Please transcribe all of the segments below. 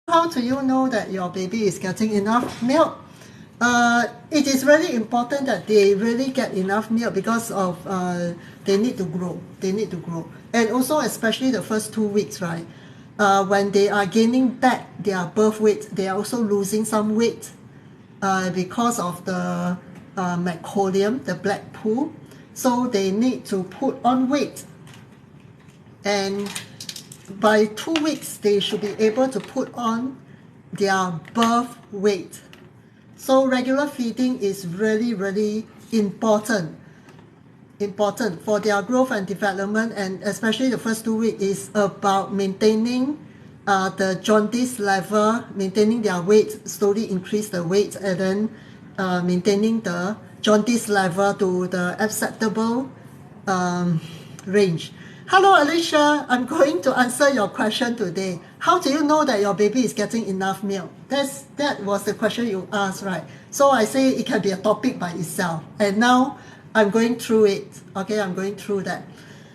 How do you know that your baby is getting enough milk? It is really important that they really get enough milk because of they need to grow. They need to grow, and also especially the first 2 weeks, right? When they are gaining back their birth weight, they are also losing some weight because of the meconium, the black poo. So they need to put on weight, and by 2 weeks they should be able to put on their birth weight. So regular feeding is really important for their growth and development, and especially the first 2 weeks is about maintaining the jaundice level, maintaining their weight, slowly increase the weight, and then maintaining the jaundice level to the acceptable range. Hello Alicia, I'm going to answer your question today. How do you know that your baby is getting enough milk? That was the question you asked, right? So I say it can be a topic by itself. And now I'm going through it. Okay, I'm going through that.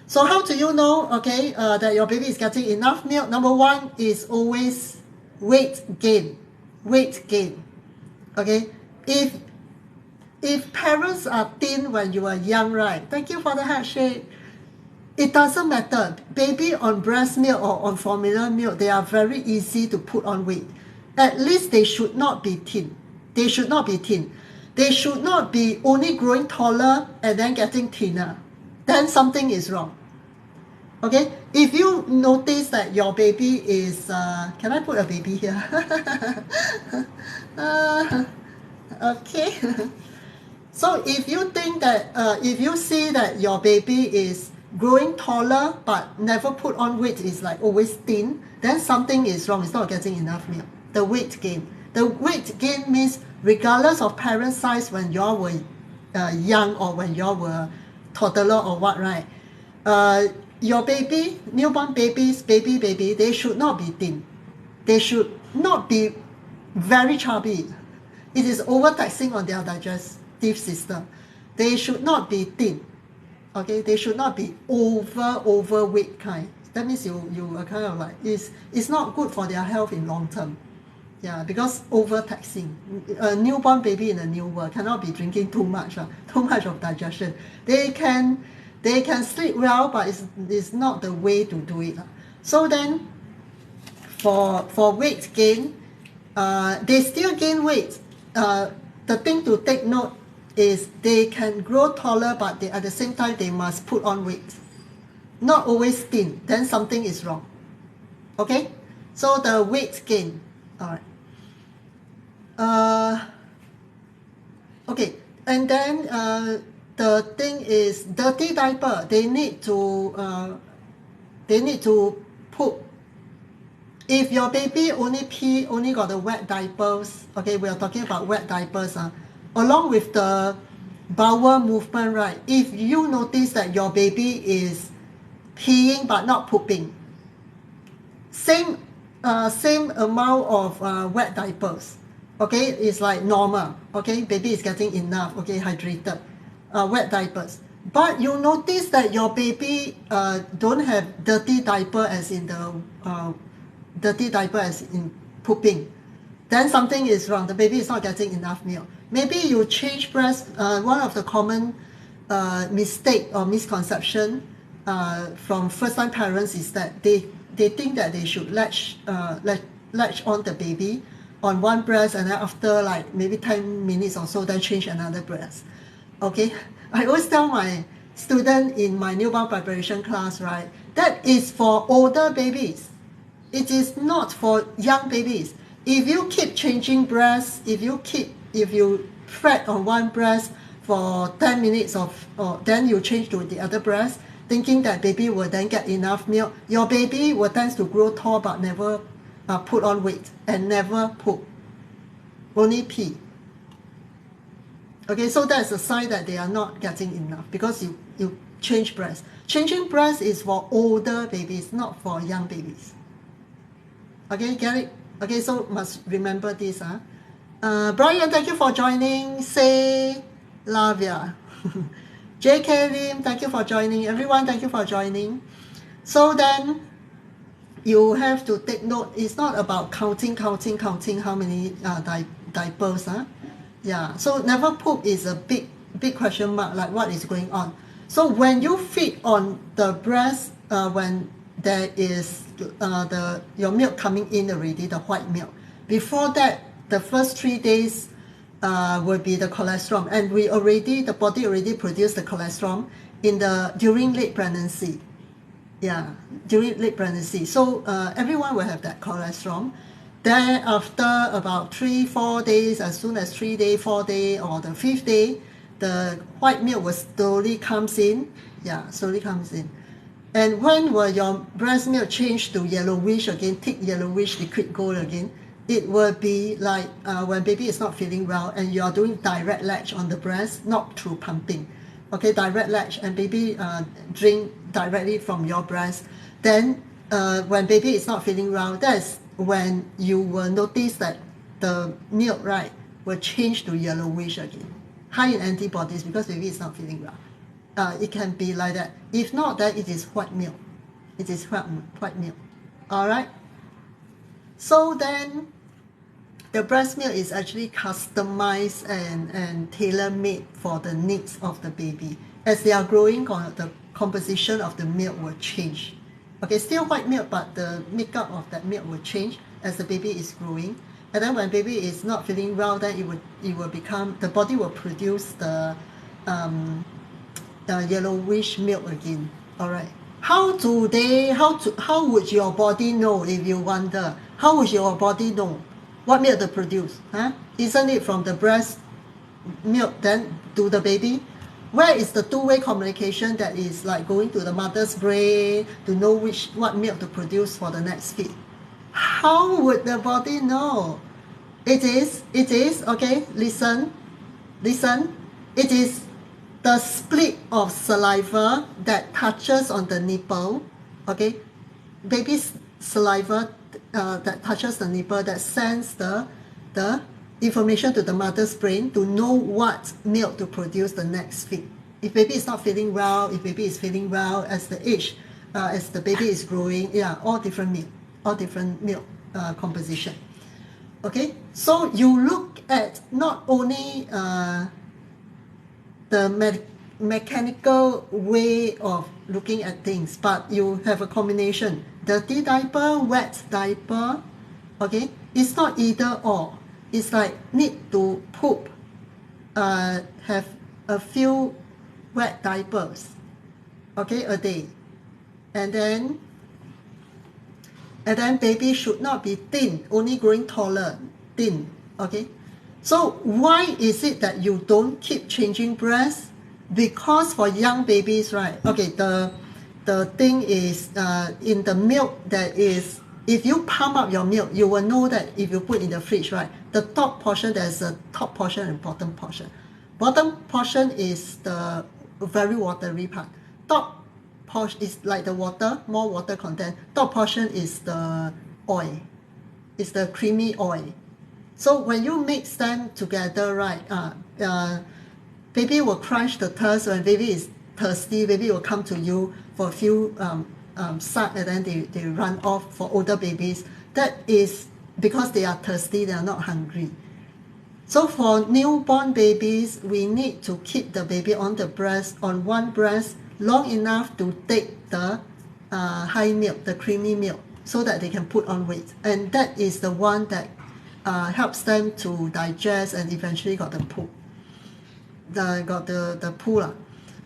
So how do you know, okay, that your baby is getting enough milk? Number one is always weight gain. Weight gain. Okay, if parents are thin when you are young, right? Thank you for the handshake. It doesn't matter. Baby on breast milk or on formula milk, they are very easy to put on weight. At least they should not be thin. They should not be thin. They should not be only growing taller and then getting thinner. Then something is wrong. Okay? If you notice that your baby is... can I put a baby here? Okay. So if you think that... if you see that your baby is growing taller but never put on weight, is like always thin, then something is wrong. It's not getting enough milk. The weight gain. The weight gain means regardless of parent size when y'all were young or when y'all were toddler or what, right? Your baby, newborn babies, baby, they should not be thin. They should not be very chubby. It is overtaxing on their digestive system. They should not be thin. Okay, they should not be overweight kind. That means you are kind of like, it's not good for their health in long term. Yeah, because overtaxing. A newborn baby in a new world cannot be drinking too much of digestion. They can sleep well, but it's not the way to do it. So then for weight gain, they still gain weight. The thing to take note is they can grow taller, but at the same time they must put on weight. Not always thin, then something is wrong. Okay? So the weight gain. Alright. Okay, and then the thing is dirty diaper. They need to put. If your baby only got the wet diapers, okay, we are talking about wet diapers, along with the bowel movement, right? If you notice that your baby is peeing but not pooping, same amount of wet diapers, okay, it's like normal. Okay, baby is getting enough, okay, hydrated, wet diapers. But you notice that your baby don't have dirty diaper as in the dirty diaper as in pooping, then something is wrong. The baby is not getting enough milk. Maybe you change breast. One of the common mistake or misconception from first-time parents is that they think that they should latch on the baby on one breast, and then after like maybe 10 minutes or so, then change another breast. Okay, I always tell my student in my newborn preparation class, right, that is for older babies. It is not for young babies. If you keep changing breasts, if you fret on one breast for 10 minutes then you change to the other breast, thinking that baby will then get enough milk, your baby will tend to grow tall but never put on weight and never poop, only pee. Okay, so that's a sign that they are not getting enough because you change breast. Changing breast is for older babies, not for young babies. Okay, get it? Okay, so must remember this. Brian, thank you for joining. Say Lavia. JK Lim, thank you for joining. Everyone, thank you for joining. So then, you have to take note. It's not about counting how many diapers. Yeah, so never poop is a big question mark, like what is going on. So when you feed on the breast, when there is your milk coming in already, the white milk, before that, the first 3 days will be the cholesterol, and the body already produced the cholesterol during late pregnancy. Yeah, during late pregnancy. So everyone will have that cholesterol. Then after about 3-4 days, as soon as 3 day, 4 day, or the 5th day, the white milk will slowly comes in. Yeah, slowly comes in. And when will your breast milk change to yellowish again, thick yellowish liquid gold again? It will be like when baby is not feeling well and you are doing direct latch on the breast, not through pumping. Okay, direct latch, and baby drink directly from your breast. Then when baby is not feeling well, that's when you will notice that the milk, right, will change to yellowish again. High in antibodies because baby is not feeling well. It can be like that. If not, then it is white milk. It is white milk. Alright. So then the breast milk is actually customized and tailor-made for the needs of the baby. As they are growing, the composition of the milk will change. Okay, still white milk, but the makeup of that milk will change as the baby is growing. And then when baby is not feeling well, then it will become, the body will produce the yellowish milk again. Alright. How would your body know, if you wonder? How would your body know what milk to produce? Isn't it from the breast milk then to the baby? Where is the two-way communication that is like going to the mother's brain to know what milk to produce for the next feed? How would the body know? It is, okay, listen, it is the split of saliva that touches on the nipple, okay, baby's saliva that touches the nipple, that sends the information to the mother's brain to know what milk to produce the next feed. If baby is not feeling well, if baby is feeling well, as the baby is growing, yeah, all different milk composition. Okay, so you look at not only the mechanical way of looking at things, but you have a combination. Dirty diaper, wet diaper, okay? It's not either or. It's like need to poop, have a few wet diapers, okay, a day. And then baby should not be thin, only growing taller, thin, okay? So why is it that you don't keep changing breast? Because for young babies, right, okay, the thing is in the milk that is, if you pump up your milk, you will know that if you put in the fridge, right, the top portion, there's a top portion and bottom portion. Bottom portion is the very watery part. Top portion is like the water, more water content. Top portion is the oil. It's the creamy oil. So when you mix them together, right, baby will crunch the thirst. When baby is thirsty, baby will come to you for a few suck, and then they run off. For older babies, that is because they are thirsty, they are not hungry. So for newborn babies, we need to keep the baby on one breast, long enough to take the high milk, the creamy milk, so that they can put on weight. And that is the one that helps them to digest and eventually got the poo. Got the poo.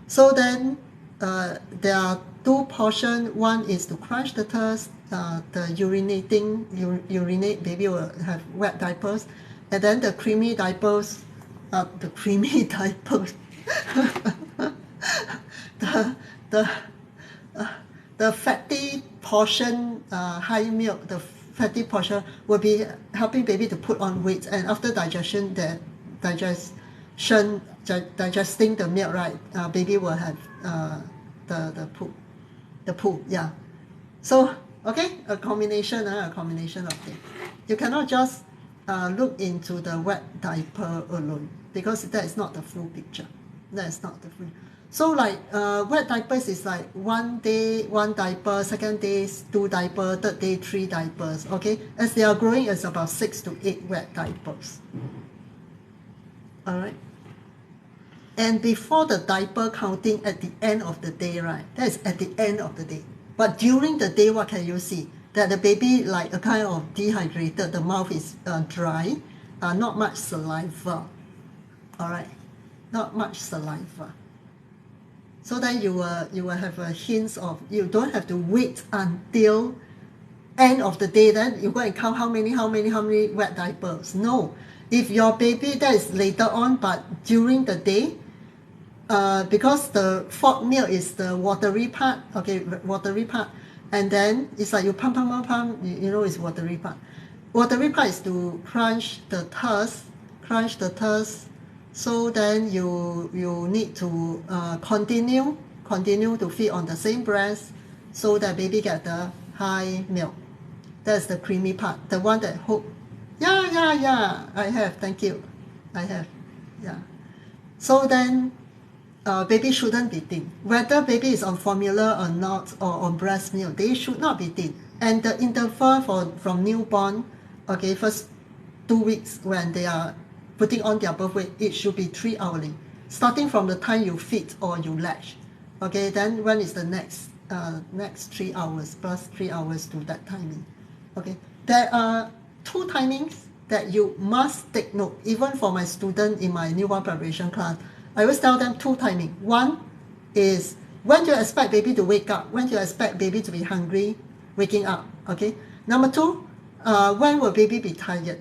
So then there are two portions. One is to crunch the thirst, the urinate, baby will have wet diapers. And then the creamy diapers, the fatty portion, high milk, the fatty portion will be helping baby to put on weight. And after digesting the milk, right, baby will have the poo, yeah. So okay, a combination of things. You cannot just look into the wet diaper alone, because that is not the full picture. That is not the full. So like wet diapers is like 1 day 1 diaper, second day 2 diaper, third day 3 diapers. Okay, as they are growing, it's about 6 to 8 wet diapers. All right. And before the diaper counting at the end of the day, right? That is at the end of the day. But during the day, what can you see? That the baby like a kind of dehydrated, the mouth is dry, not much saliva. All right, not much saliva. So then you will have a hint of, you don't have to wait until end of the day, then you go and count how many wet diapers. No, if your baby, that is later on, but during the day, because the fourth milk is the watery part, okay, watery part, and then it's like you pump, you know it's watery part. Watery part is to crunch the thirst, so then you need to continue to feed on the same breast, so that baby get the high milk. That's the creamy part, the one that hook. Yeah, I have, thank you, I have, yeah. So then baby shouldn't be thin. Whether baby is on formula or not, or on breast milk, they should not be thin. And the interval from newborn, okay, first 2 weeks when they are putting on their birth weight, it should be 3 hourly, starting from the time you feed or you latch. Okay, then when is the next 3 hours plus 3 hours to that timing. Okay, there are 2 timings that you must take note. Even for my student in my newborn preparation class, I always tell them 2 timing. One is when do you expect baby to wake up, when do you expect baby to be hungry, waking up. Okay. Number 2, when will baby be tired?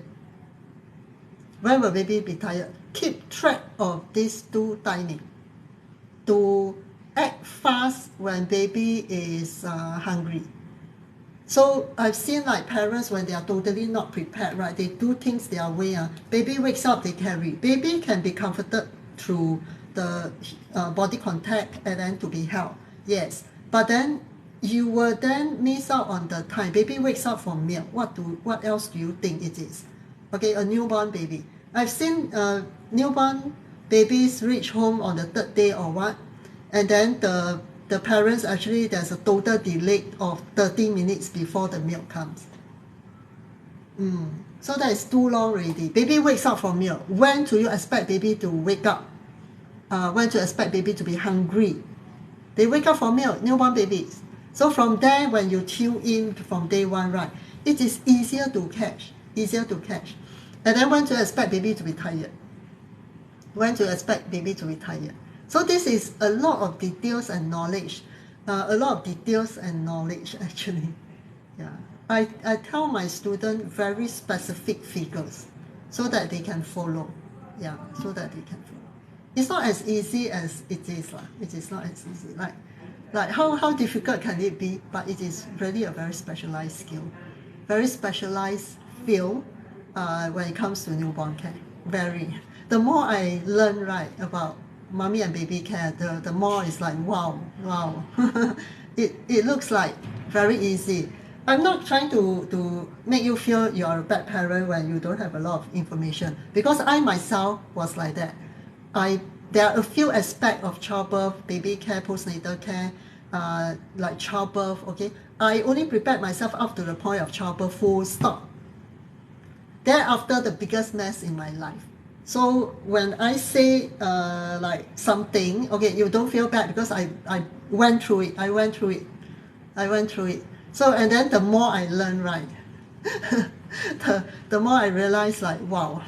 When will baby be tired? Keep track of these 2 timing to act fast when baby is hungry. So I've seen like parents, when they are totally not prepared, right? They do things their way. Baby wakes up, they carry. Baby can be comforted through the body contact and then to be held. Yes, but then you will then miss out on the time. Baby wakes up from milk. What else do you think it is? Okay, a newborn baby. I've seen newborn babies reach home on the 3rd day or what, and then the parents, actually there's a total delay of 30 minutes before the milk comes. So that is too long already. Baby wakes up from milk. When do you expect baby to wake up? When to expect baby to be hungry? They wake up from milk, newborn babies. So from there, when you tune in from day 1, right, it is easier to catch. And then when to expect baby to be tired? So this is a lot of details and knowledge. Actually. Yeah. I tell my student very specific figures so that they can follow. Yeah, so that they can follow. It's not as easy as it is. It is not as easy. Like how difficult can it be? But it is really a very specialized skill, very specialized field when it comes to newborn care. Very. The more I learn, right, about mommy and baby care, the more it's like, wow. It looks like very easy. I'm not trying to make you feel you're a bad parent when you don't have a lot of information, because I myself was like that. There are a few aspects of childbirth, baby care, postnatal care, like childbirth, okay? I only prepared myself up to the point of childbirth, full stop. Thereafter, the biggest mess in my life. So when I say like something, okay, you don't feel bad, because I went through it. So, and then the more I learn, right, the more I realize, like, wow,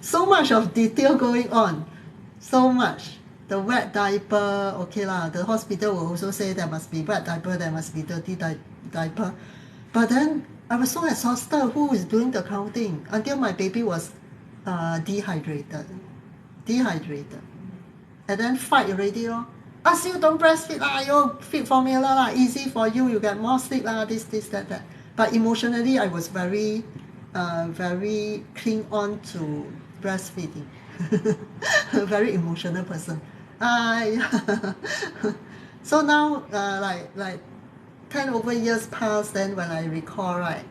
so much of detail going on, so much. The wet diaper, okay lah, the hospital will also say there must be wet diaper, there must be dirty diaper. But then I was so exhausted. Who is doing the counting? Until my baby was dehydrated. And then fight already lor. Ask you don't breastfeed lah, you feed formula lah, easy for you, you get more sleep lah, this, that. But emotionally, I was very cling on to breastfeeding. A very emotional person. So now, like 10 over years passed, then when I recall, right,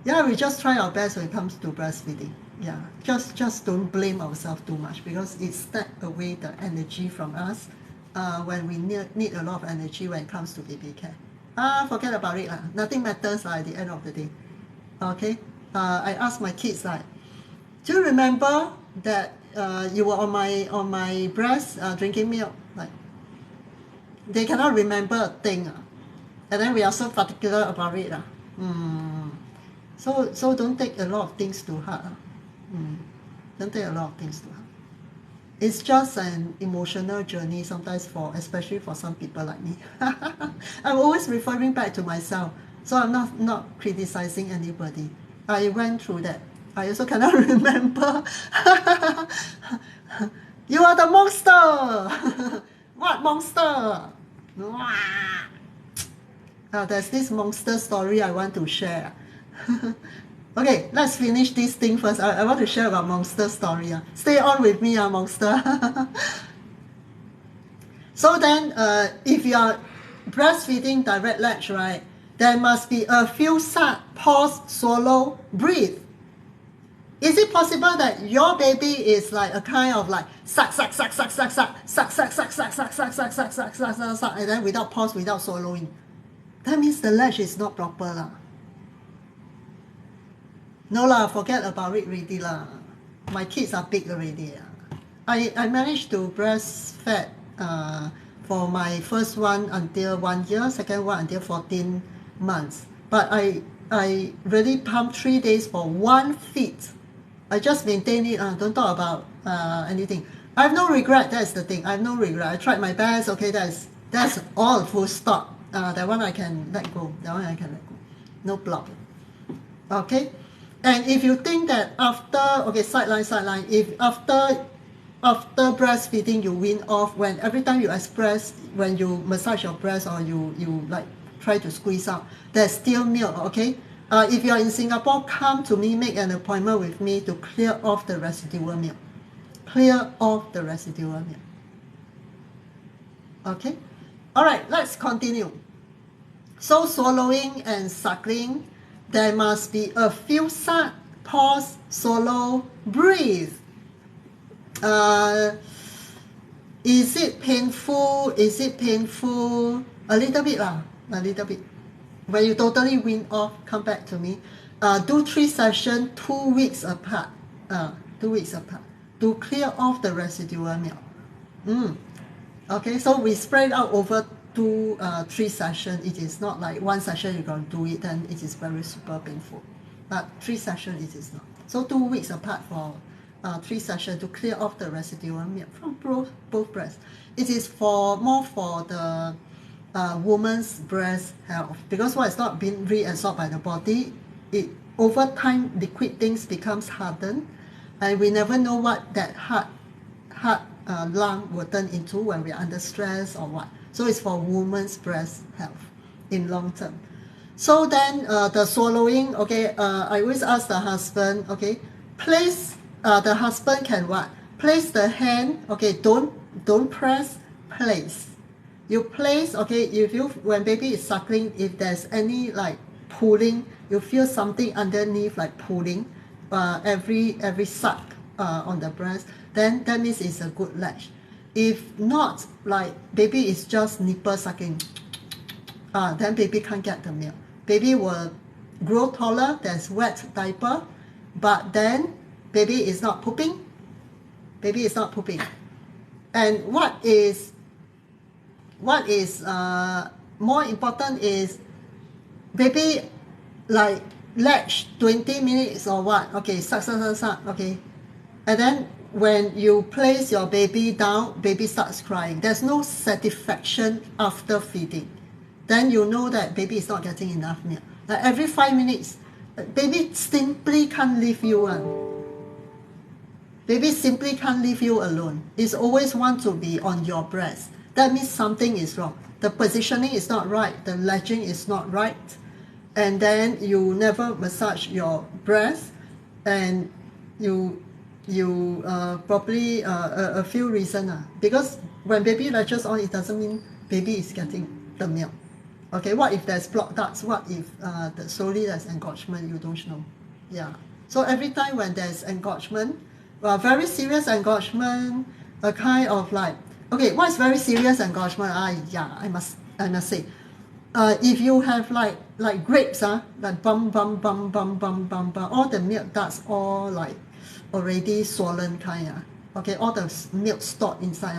yeah, we just try our best when it comes to breastfeeding. Yeah, just don't blame ourselves too much, because it takes away the energy from us when we need a lot of energy when it comes to baby care. Forget about it lah. Nothing matters at the end of the day. Okay. I asked my kids like, do you remember that you were on my breast drinking milk? Like, they cannot remember a thing. And then we are so particular about it. So don't take a lot of things to heart. Don't take a lot of things to heart. It's just an emotional journey sometimes, especially for some people like me. I'm always referring back to myself, so I'm not criticizing anybody. I went through that. I also cannot remember. You are the monster. What monster? There's this monster story I want to share. Okay, let's finish this thing first. I want to share about monster story. Stay on with me, monster. So then, if you are breastfeeding direct latch, right, there must be a few suck, pause, swallow, breathe. Is it possible that your baby is like a kind of like suck, suck, suck, suck, suck, suck, suck, suck, suck, suck, suck, suck, suck, suck, suck, suck, suck, suck, and then without pause, without swallowing? That means the latch is not proper lah. No lah, forget about it already lah. My kids are big already. I managed to breastfeed for my first one until 1 year, second one until 14 months. But I really pumped 3 days for 1 feed. I just maintain it. Don't talk about anything. I have no regret. That's the thing. I have no regret. I tried my best. Okay, that's all. Full stop. That one I can let go. That one I can let go. No problem. Okay. And if you think that after, sideline, if after breastfeeding you wean off, when every time you express, when you massage your breast or you like try to squeeze out, there's still milk, okay? If you are in Singapore, come to me, make an appointment with me to clear off the residual milk. Clear off the residual milk. Okay? Alright, let's continue. So swallowing and suckling, there must be a few suck, pause, swallow, breathe. Is it painful? Is it painful? A little bit lah, a little bit. When you totally wean off, come back to me. Do 3 sessions 2 weeks apart. 2 weeks apart to clear off the residual milk. Okay, so we spread out over 3 sessions. It is not like 1 session you're going to do it, then it is very super painful. But 3 sessions it is not. So 2 weeks apart for 3 sessions to clear off the residual milk from both breasts. It is more for the woman's breast health, because what is not being reabsorbed by the body, it over time liquid things becomes hardened, and we never know what that hard lung will turn into when we're under stress or what. So it's for women's breast health in long term. So then the swallowing, okay, I always ask the husband, okay, place, the husband can what? Place the hand, okay, don't press, place. You place, okay, if you, when baby is suckling, if there's any like pulling, you feel something underneath like pulling, every suck on the breast, then that means it's a good latch. If not, like baby is just nipple sucking, then baby can't get the milk. Baby will grow taller, there's wet diaper, but then baby is not pooping. Baby is not pooping. And what is more important is baby like latch 20 minutes or what, okay, suck, okay, and then when you place your baby down, baby starts crying. There's no satisfaction after feeding. Then you know that baby is not getting enough milk. Like every 5 minutes, baby simply can't leave you. Baby simply can't leave you alone. It's always want to be on your breast. That means something is wrong. The positioning is not right. The latching is not right. And then you never massage your breast, and you probably a few reasons. Because when baby latches on, it doesn't mean baby is getting the milk. Okay, what if there's blocked ducts? What if slowly there's engorgement? You don't know. Yeah. So every time when there's engorgement, very serious engorgement, a kind of like, okay, what's very serious engorgement? I must say, if you have like grapes, like all the milk ducts all like already swollen kind, okay, all the milk stored inside,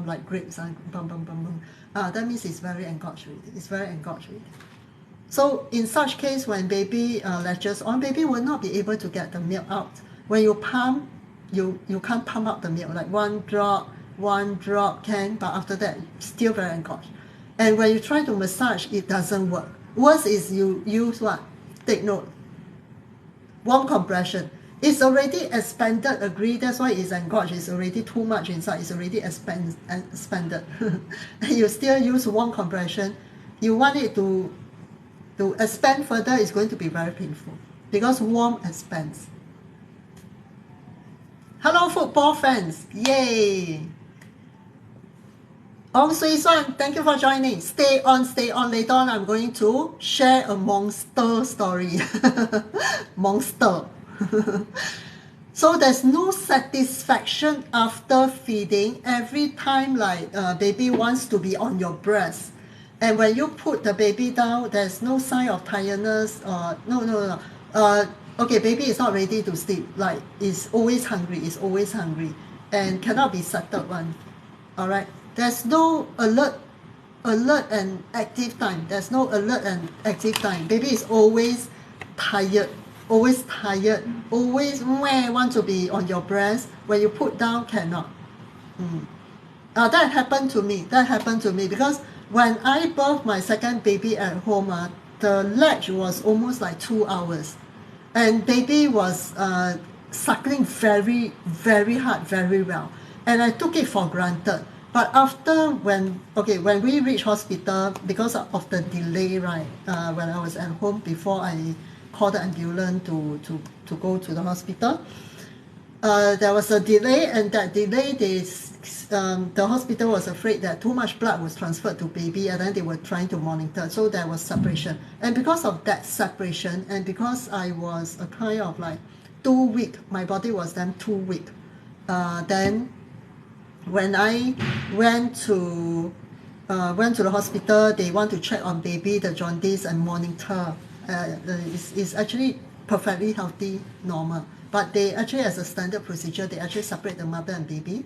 like grapes, that means it's very engorged already. It's very engorged already. So in such case, when baby latches on, baby will not be able to get the milk out. When you pump, you can't pump out the milk, like one drop can, but after that, still very engorged. And when you try to massage, it doesn't work. Worst is you use what? Take note. Warm compression. It's already expanded, agree, that's why it's engorged. It's already too much inside, it's already expanded. You still use warm compression. You want it to expand further, is going to be very painful because warm expands. Hello, football fans! Yay! Ong Sui Suan, thank you for joining. Stay on. Later on, I'm going to share a monster story. Monster. So there's no satisfaction after feeding. Every time like baby wants to be on your breast. And when you put the baby down, there's no sign of tiredness or no. Okay, baby is not ready to sleep. Like it's always hungry, and cannot be settled one. All right, there's no alert and active time. There's no alert and active time. Baby is always tired, always want to be on your breast. When you put down, cannot. That happened to me because when I birthed my second baby at home, the latch was almost like 2 hours, and baby was suckling very, very hard, very well, and I took it for granted. But after when we reached hospital, because of the delay, right? When I was at home before I called the ambulance to go to the hospital, there was a delay, and that delay the hospital was afraid that too much blood was transferred to baby, and then they were trying to monitor, so there was separation. And because of that separation, and because I was a kind of like 2 week, my body was then 2 week, then when I went to the hospital, they want to check on baby, the jaundice, and monitor. It's actually perfectly healthy, normal. But they actually, as a standard procedure, they actually separate the mother and baby,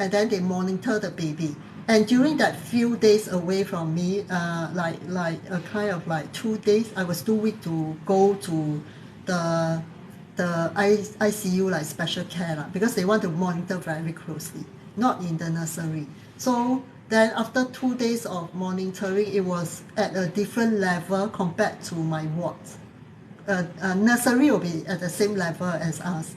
and then they monitor the baby. And during that few days away from me, like a kind of like 2 days, I was too weak to go to the ICU, like special care, because they want to monitor very closely, not in the nursery. So then after 2 days of monitoring, it was at a different level compared to my wards. Nursery will be at the same level as us.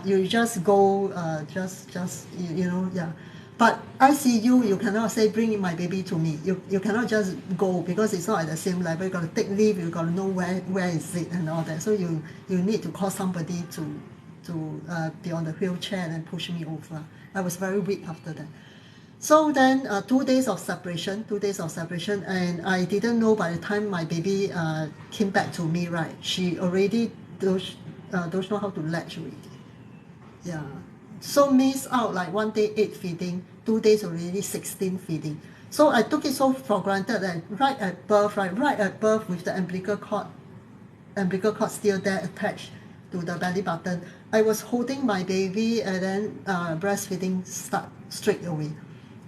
You just go, yeah. But ICU, you cannot say bring my baby to me. You cannot just go because it's not at the same level. You got to take leave. You got to know where is it and all that. So you need to call somebody to be on the wheelchair and push me over. I was very weak after that. So then 2 days of separation, and I didn't know by the time my baby came back to me, right? She already don't know how to latch already. Yeah. So missed out like 1 day 8 feeding, 2 days already 16 feeding. So I took it so for granted that right at birth with the umbilical cord still there attached to the belly button, I was holding my baby, and then breastfeeding start straight away.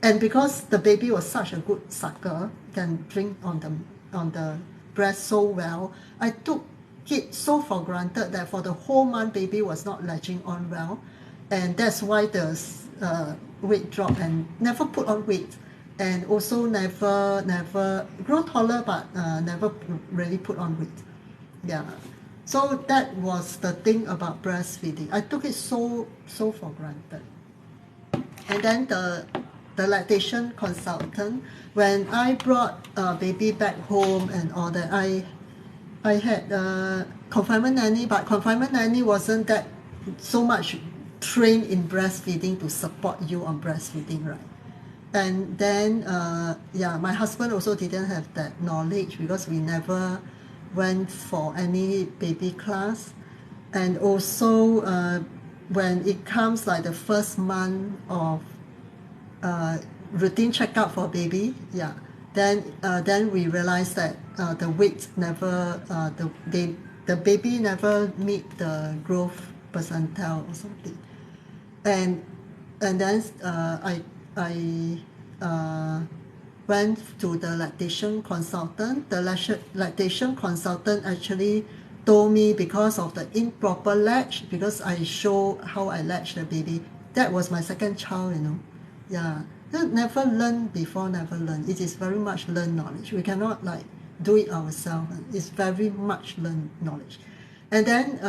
And because the baby was such a good sucker, can drink on the breast so well, I took it so for granted that for the whole month baby was not latching on well, and that's why the weight drop, and never put on weight, and also never grow taller, but never really put on weight. Yeah. So that was the thing about breastfeeding. I took it so for granted. And then the lactation consultant, when I brought baby back home and all that, I had confinement nanny, but confinement nanny wasn't that so much trained in breastfeeding to support you on breastfeeding, right? And then my husband also didn't have that knowledge because we never went for any baby class. and also when it comes like the first month of routine checkup for baby, yeah, then we realize that the weight never the baby never meet the growth percentile or something, and then I went to the lactation consultant. The lactation consultant actually told me because of the improper latch, because I show how I latch the baby. That was my second child, you know. Yeah, never learn before, never learn. It is very much learned knowledge. We cannot like do it ourselves. It's very much learned knowledge. And then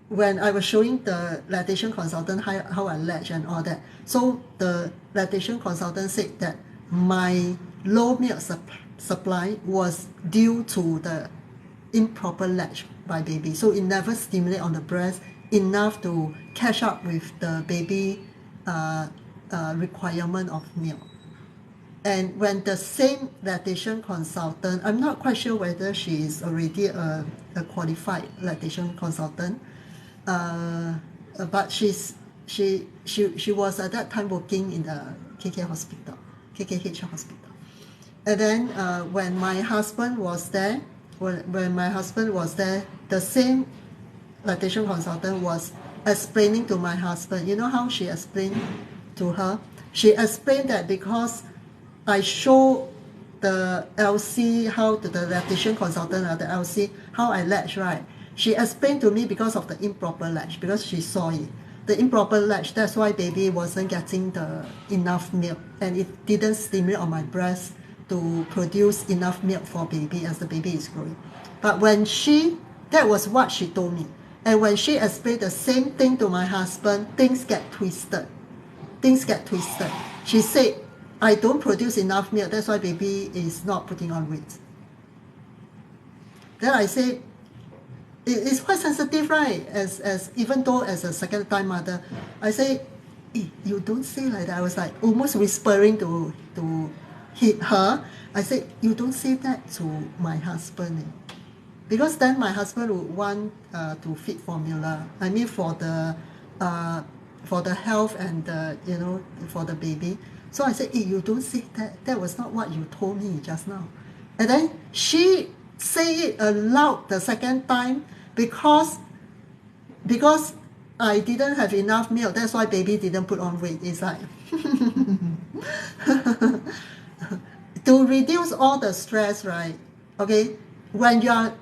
when I was showing the lactation consultant how I latch and all that, so the lactation consultant said that my low milk supply was due to the improper latch by baby. So it never stimulate on the breast enough to catch up with the baby requirement of milk. And when the same lactation consultant, I'm not quite sure whether she is already a qualified lactation consultant, but she was at that time working in the KKH hospital. And then when my husband was there, the same lactation consultant was explaining to my husband. You know how she explained to her? She explained that because I show the LC how the lactation consultant the LC how I latch, right? She explained to me because of the improper latch, because she saw it. The improper latch, that's why baby wasn't getting the enough milk, and it didn't stimulate on my breast to produce enough milk for baby as the baby is growing. But when that was what she told me. And when she explained the same thing to my husband, things get twisted. She said, I don't produce enough milk, that's why baby is not putting on weight. Then I say, it's quite sensitive, right? As even though as a second time mother, I say, you don't say like that. I was like almost whispering to hit her. I said, you don't say that to my husband. Because then my husband would want to feed formula. I mean for the health and for the baby. So I said, you don't say that. That was not what you told me just now. And then she say it aloud the second time because I didn't have enough milk. That's why baby didn't put on weight. It's like to reduce all the stress, right? Okay, when you're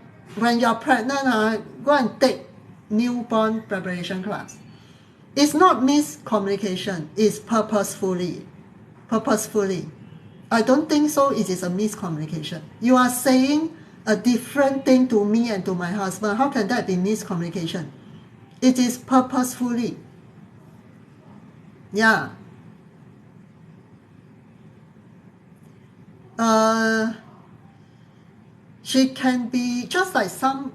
pregnant, go and take newborn preparation class. It's not miscommunication. It's purposefully. I don't think so. It is a miscommunication. You are saying a different thing to me and to my husband. How can that be miscommunication? It is purposefully. Yeah. She can be just like some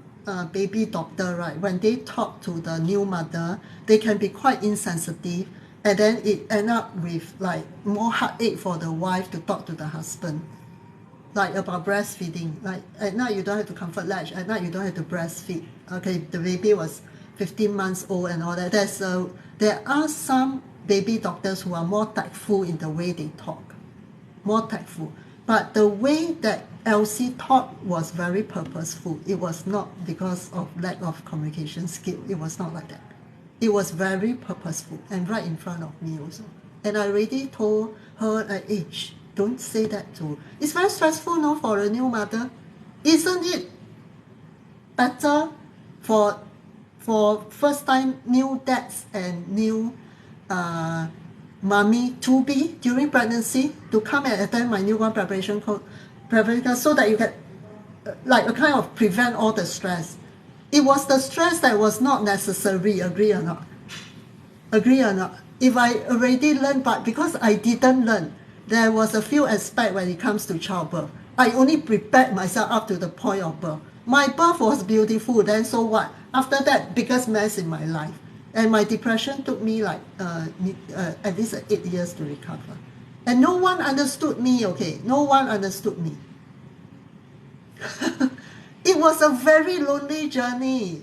baby doctor, right? When they talk to the new mother, they can be quite insensitive, and then it end up with like more heartache for the wife to talk to the husband, like about breastfeeding. Like at night you don't have to comfort latch, at night you don't have to breastfeed. Okay, the baby was 15 months old and all that. There are some baby doctors who are more tactful in the way they talk, more tactful. But the way that Elsie taught was very purposeful. It was not because of lack of communication skill. It was not like that. It was very purposeful and right in front of me also. And I already told her, hey, don't say that too. It's very stressful, no, for a new mother. Isn't it better for first time new dads and new mommy to be during pregnancy to come and attend my newborn preparation class so that you can like a kind of prevent all the stress. It was the stress that was not necessary. Agree or not? If I already learned, but because I didn't learn, there was a few aspects when it comes to childbirth. I only prepared myself up to the point of birth. My birth was beautiful, then so what? After that, biggest mess in my life. And my depression took me like at least 8 years to recover. And no one understood me, okay? No one understood me. It was a very lonely journey.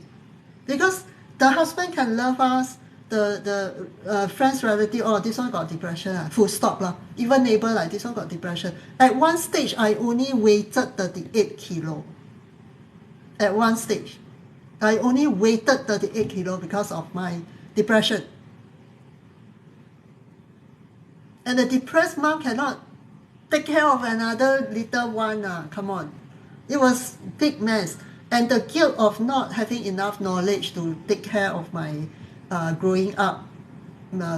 Because the husband can love us, the friends, relative, oh, this one got depression, full stop lah. Even neighbor like this one got depression. At one stage, I only weighed 38 kilo. At one stage, I only weighed 38 kilo because of my depression. And the depressed mom cannot take care of another little one. Come on. It was big mess. And the guilt of not having enough knowledge to take care of my growing up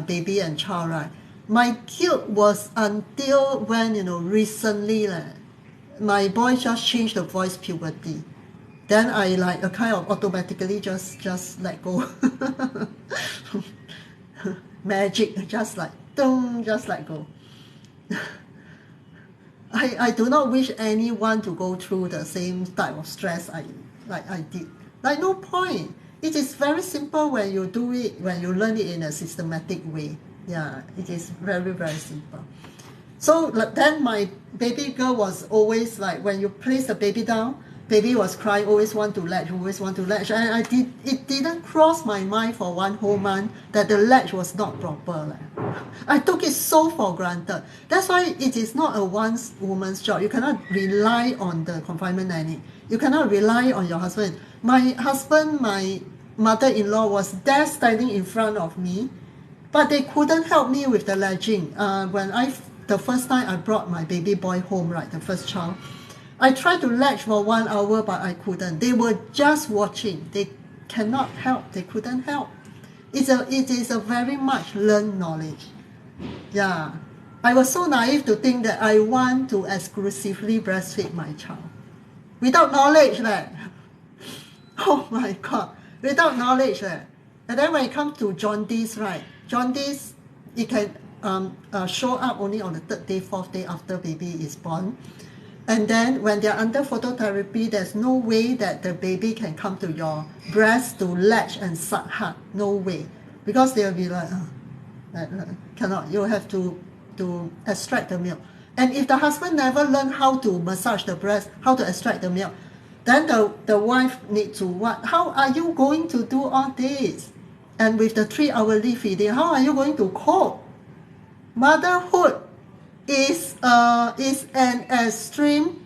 baby and child, right? My guilt was until when, recently, my boy just changed the voice puberty. Then I like a kind of automatically just let go. Magic, just like, just let go. I do not wish anyone to go through the same type of stress I did. Like, no point. It is very simple when you do it, when you learn it in a systematic way. Yeah, it is very, very simple. So then my baby girl was always like, when you place the baby down, baby was crying, always want to latch. And it didn't cross my mind for 1 whole month that the latch was not proper. I took it so for granted. That's why it is not a one woman's job. You cannot rely on the confinement nanny. You cannot rely on your husband. My husband, my mother-in-law was there standing in front of me, but they couldn't help me with the latching. The first time I brought my baby boy home, right, the first child, I tried to latch for 1 hour, but I couldn't. They were just watching. They cannot help. They couldn't help. It is a very much learned knowledge. Yeah. I was so naive to think that I want to exclusively breastfeed my child. Without knowledge, oh my God. Without knowledge, And then when it comes to jaundice, right? Jaundice, it can show up only on the 3rd day, 4th day after baby is born. And then when they're under phototherapy, there's no way that the baby can come to your breast to latch and suck hard. No way. Because they'll be like, cannot. You have to extract the milk. And if the husband never learned how to massage the breast, how to extract the milk, then the wife needs to what? How are you going to do all this? And with the 3-hourly feeding, how are you going to cope? Motherhood is an extreme